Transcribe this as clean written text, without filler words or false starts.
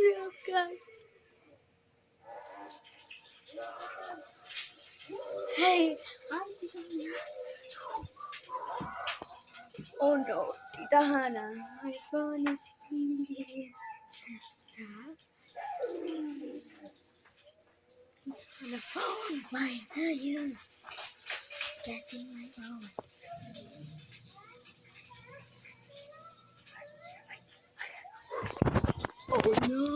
Real guys. Hey, oh no, Tita Hannah, my phone is here. On the phone, why are you getting my phone? Oh no!